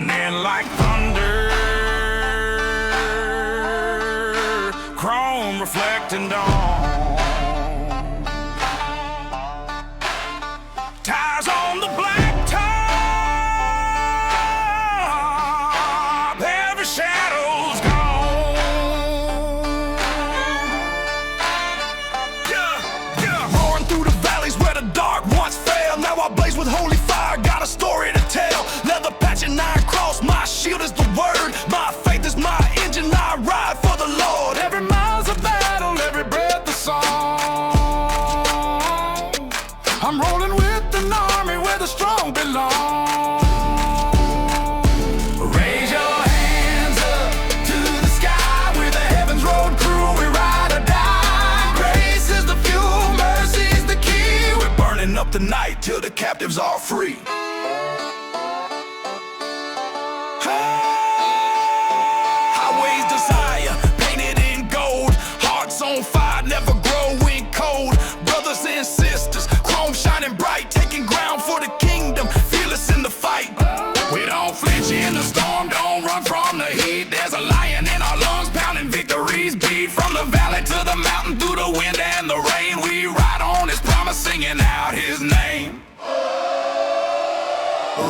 lightning like thunder, chrome reflecting dawn. Tires on the blacktop, every shadow's gone. Roaring through the valleys where the dark once fell. Now I blaze with holy fire, got a story to tell. Leather patch and iron cross, my shield is the word. My faith is my engine, I ride for the Lord. Every mile's a battle, every breath a song. I'm rolling with an army where the strong belong. Raise your hands up to the sky, we're the heavens road crew, we ride or die. Grace is the fuel, mercy is the key. We're burning up the night till the captives are free. Highways desire, painted in gold. Hearts on fire, never growing cold. Brothers and sisters, chrome shining bright, taking ground for the kingdom, fearless in the fight. We don't flinch in the storm, don't run from the heat. There's a lion in our lungs, pounding victory's beat. From the valley to the mountain, through the wind and the rain, we ride on his promise, singing out his name.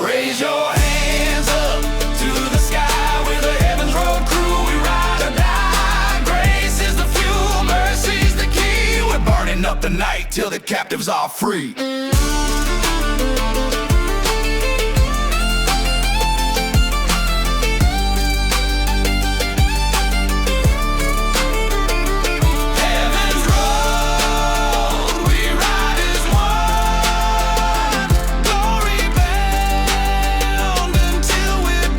Raise your hands up to the sky, we're the heavens road crew, we ride or die. Grace is the fuel, mercy's the key. We're burning up the night till the captives are free. Heaven's road, we ride as one. Glory bound until we're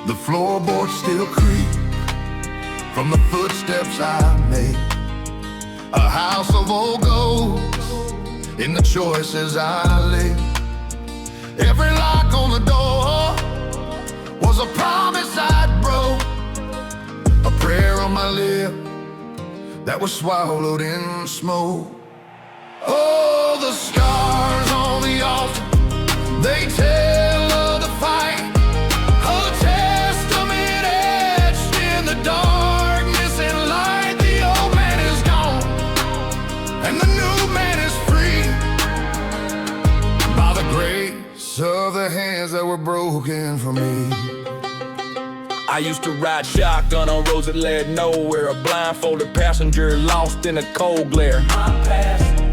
The floorboards still creak from the footsteps I made. A house of old ghosts in the choices I laid. Every lock on the door was a promise I'd broke, a prayer on my lip that was swallowed in smoke. Oh, the scars on the altar, they tell of the fight. Of the hands that were broken for me. I used to ride shotgun on roads that led nowhere. A blindfolded passenger lost in a cold glare.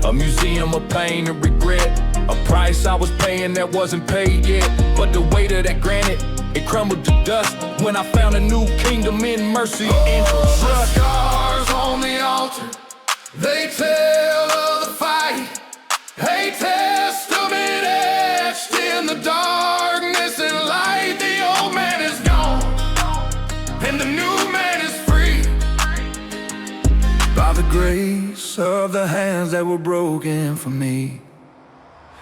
A museum of pain and regret. A price I was paying that wasn't paid yet. But the weight of that granite, it crumbled to dust when I found a new kingdom in mercy and trust. The scars on the altar, they tell of the fight. A testament etched in the darkness and light. The old man is gone and the new man is free. By the grace of the hands that were broken for me.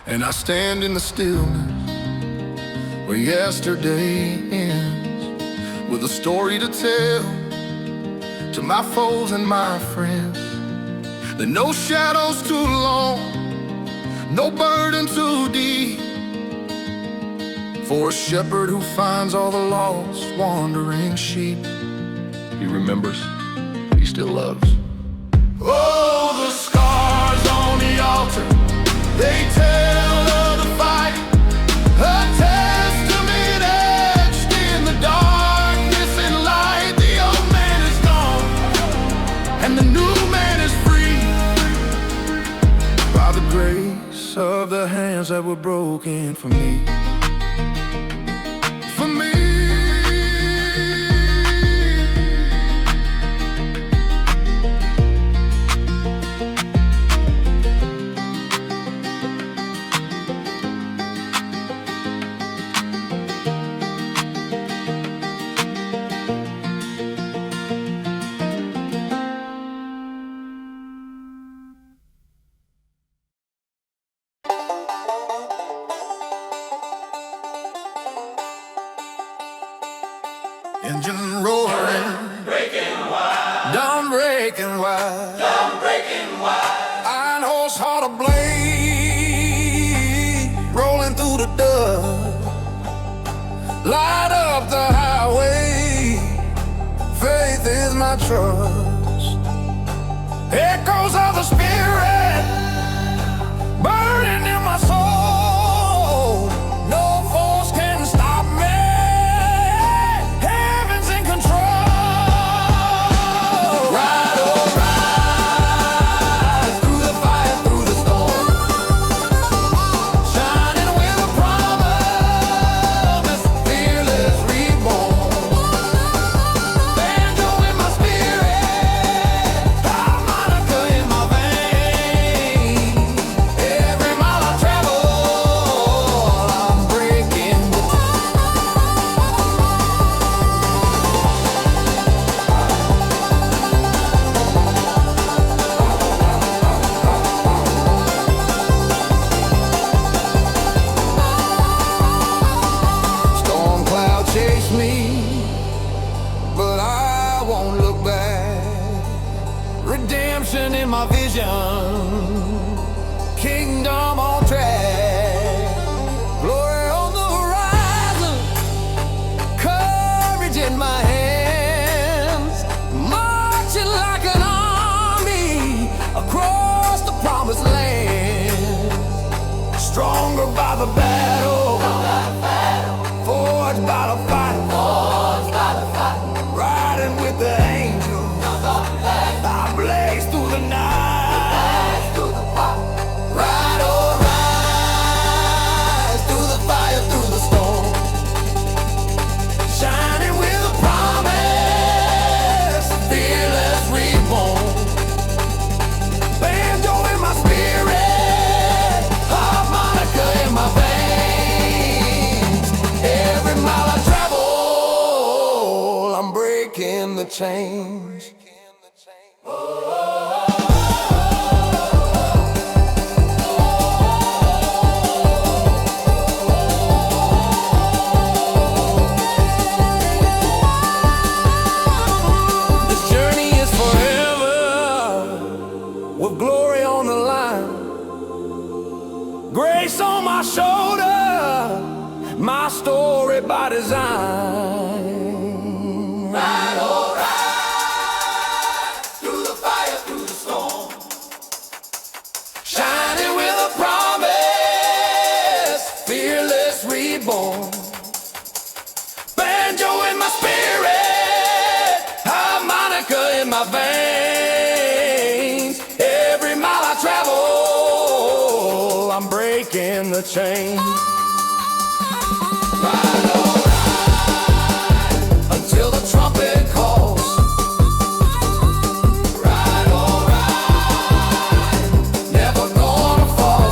And I stand in the stillness where yesterday ends, with a story to tell to my foes and my friends. That no shadow's too long, no burden too deep, for a shepherd who finds all the lost wandering sheep. He remembers, he still loves. Oh, the scars on the altar, they tell of the fight. A testament etched in the darkness and light. The old man is gone and the new man is free. By the grace of the hands that were broken for me. For me. breaking wide. Done breaking wide. Iron horse, heart of blade, rolling through the dust. Light up the highway, faith is my trust. Echoes of the Spirit burning in my soul. No force can stop me. Heaven's in control. Ride, oh ride, through the fire, through the storm, shining with a promise, fearless reborn. Banjo in my spirit, harmonica in my veins. Every mile I travel, I'm breaking the storm cloud chase me, but I won't look back. Redemption in my vision, kingdom on track. Glory on the horizon, courage in my hands, marching like an army across the promised land. Stronger by the battle, forged by the fight, riding with the angels. I blaze through the night. Ride or rise, through the fire, through the storm, shining with a promise, fearless reborn. Banjo in my spirit, harmonica in my veins. Every mile I travel, I'm breaking the chains. This journey is forever, with glory on the line, grace on my shoulder, my story by design. Ride or ride, through the fire, through the storm, shining with a promise, fearless reborn. Banjo in my spirit, harmonica in my veins. Every mile I travel, I'm breaking the chain. Ride or ride, until the trumpet calls. Ride or ride, never gonna fall.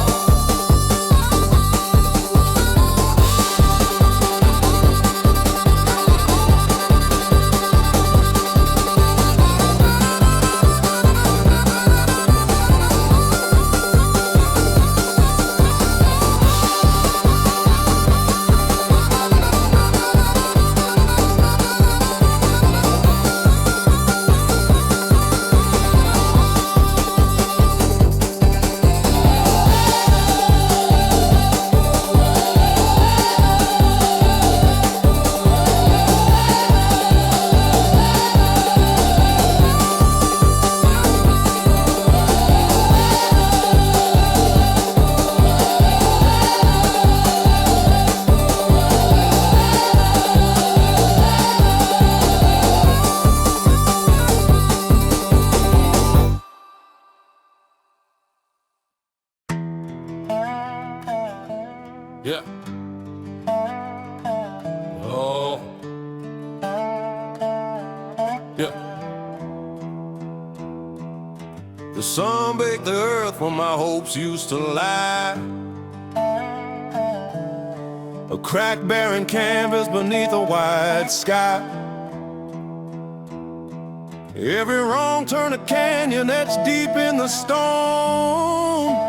Yeah. Oh. Yeah. The sun baked the earth where my hopes used to lie. A cracked barren canvas beneath a wide sky. Every wrong turn a canyon that's deep in the stone.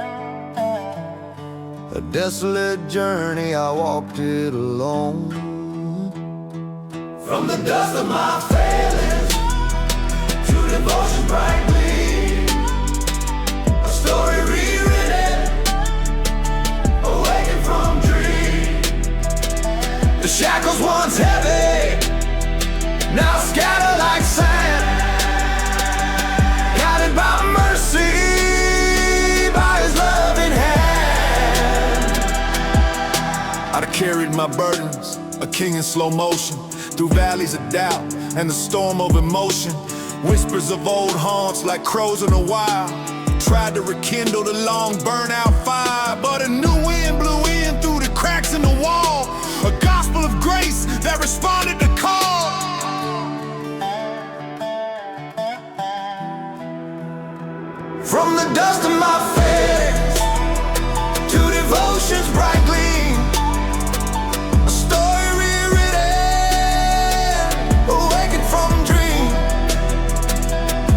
A desolate journey, I walked it alone. From the dust of my failings to devotion bright gleam, a story rewritten, awakened from dream. The shackles once heavy, now scatter like sand, guided by mercy, by His loving hand. I'd have carried my burdens, a king in slow motion, through valleys of doubt and the storm of emotion. Whispers of old haunts like crows in the wild tried to rekindle the long burnout fire, but a new wind blew in through the cracks in the wall, a gospel of grace that responded to call. From the dust of my face to devotion's bright gleam, a story rewritten, awakened from dream.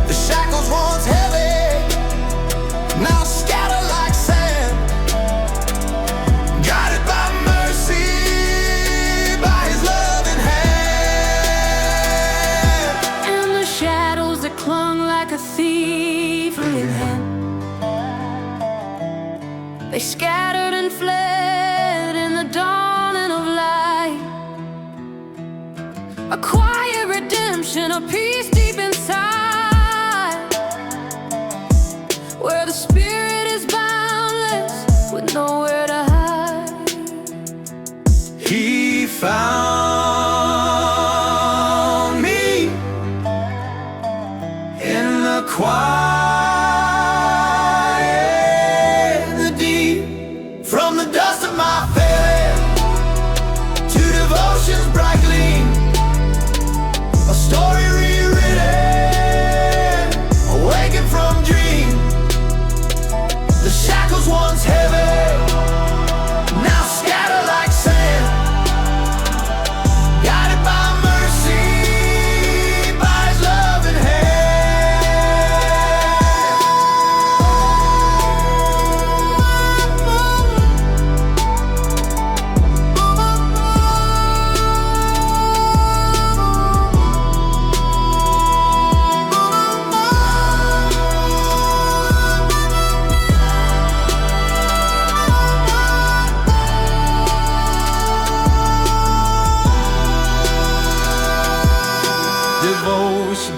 The shackles once heavy, now scatter like sand, guided by mercy, by His loving hand. And the shadows that clung like a thief in hand, they scattered and fled in the dawning of light. A quiet redemption, a peace deep inside, where the spirit is boundless with nowhere to hide. He found me in the quiet, the deep. From the dust of my faith to devotion's bright gleam, a story rewritten, awakened from dream. The shackles once heavy, now scatter like sand, guided by mercy, by His loving devotion.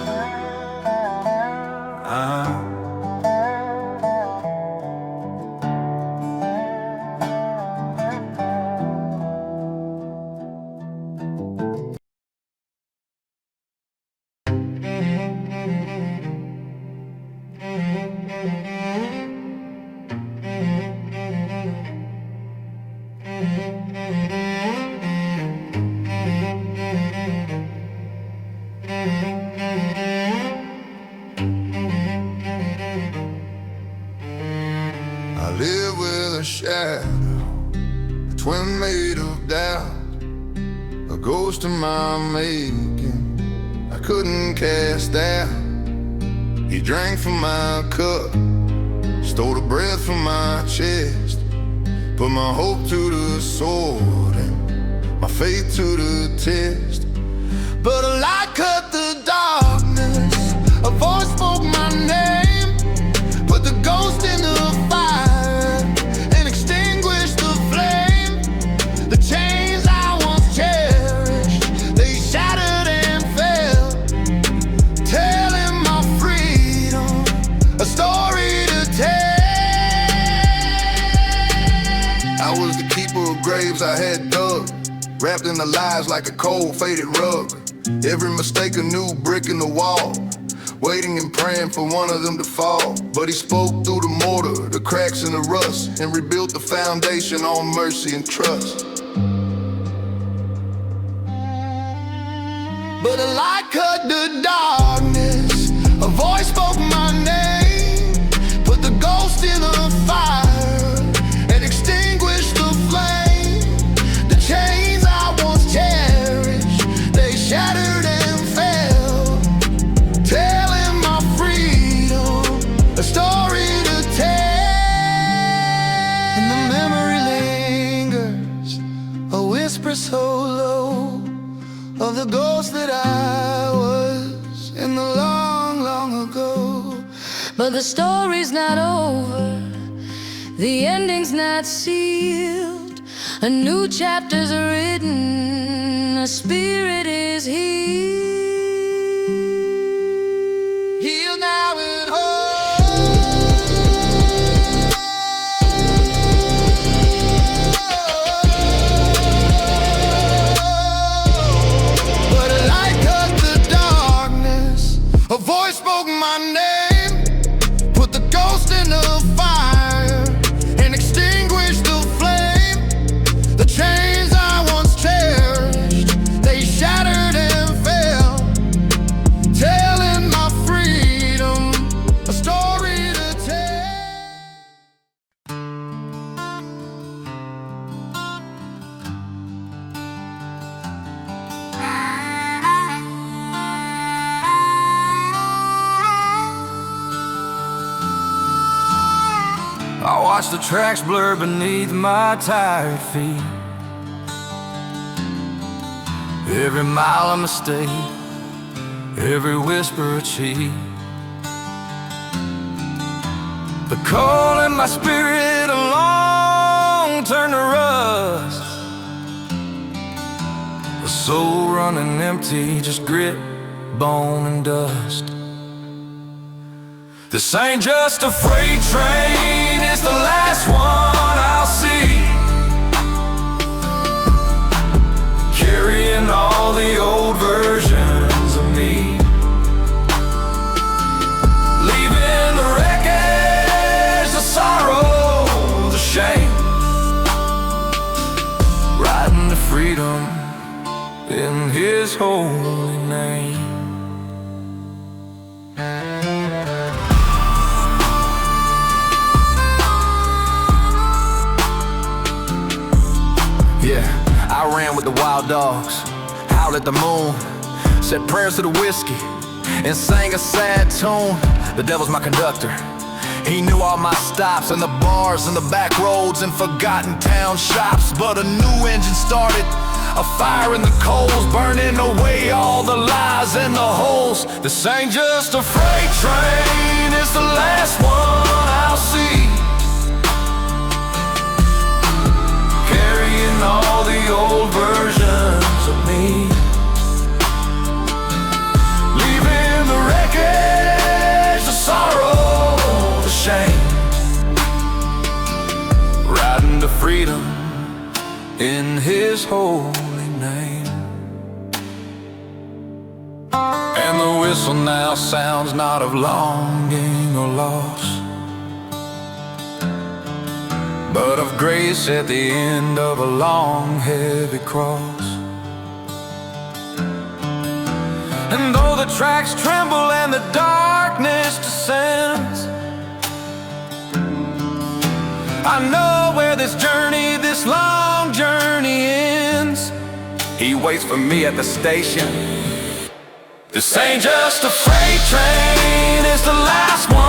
I live with a shadow, a twin made of doubt, a ghost of my making I couldn't cast out. He drank from my cup, stole the breath from my chest, put my hope to the sword and my faith to the test. But a light cut the darkness, a voice spoke my name, put the ghost in the fire and extinguished the flame. The chains I once cherished, they shattered and fell, telling my freedom a story to tell. I was the keeper of graves I had dug, wrapped in the lies like a cold faded rug. Every mistake a new brick in the wall, waiting and praying for one of them to fall. But He spoke through the mortar, the cracks and the rust, and rebuilt the foundation on mercy and trust. But a light cut the darkness, a voice spoke my name, put the ghost in the fire and extinguished the flame. The chains I once cherished, they shattered and fell, telling my freedom a story to tell. And the memory lingers, a whisper so low, of the ghost that I was But the story's not over, the ending's not sealed. A new chapter's written, a spirit is healed. Healed now and whole. But a light cut the darkness, a voice spoke my name, put the ghost in the fire and extinguished the flame. The chains I once cherished, they shattered and fell, telling my freedom a story to tell. I watch the tracks blur beneath my tired feet. Every mile a mistake, every whisper a cheat. The coal in my spirit alone turned to rust. The soul running empty, just grit, bone and dust. This ain't just a freight train, it's the last one I'll see. Carrying all the old versions of me, leaving the wreckage, the sorrow, the shame, riding to freedom in His holy name. Yeah, I ran with the wild dogs, howled at the moon, said prayers to the whiskey, and sang a sad tune. The devil's my conductor, he knew all my stops, and the bars and the back roads and forgotten town shops. But a new engine started, a fire in the coals, burning away all the lies and the holes. This ain't just a freight train, it's the last one I'll see. Carrying all the old versions of me, leaving the wreckage, the sorrow, the shame, riding to freedom in His holy name. And the whistle now sounds not of longing or loss, but of grace at the end of a long, heavy cross. And though the tracks tremble and the darkness descends, I know where this journey, this long journey ends. He waits for me at the station. This ain't just a freight train, it's the last one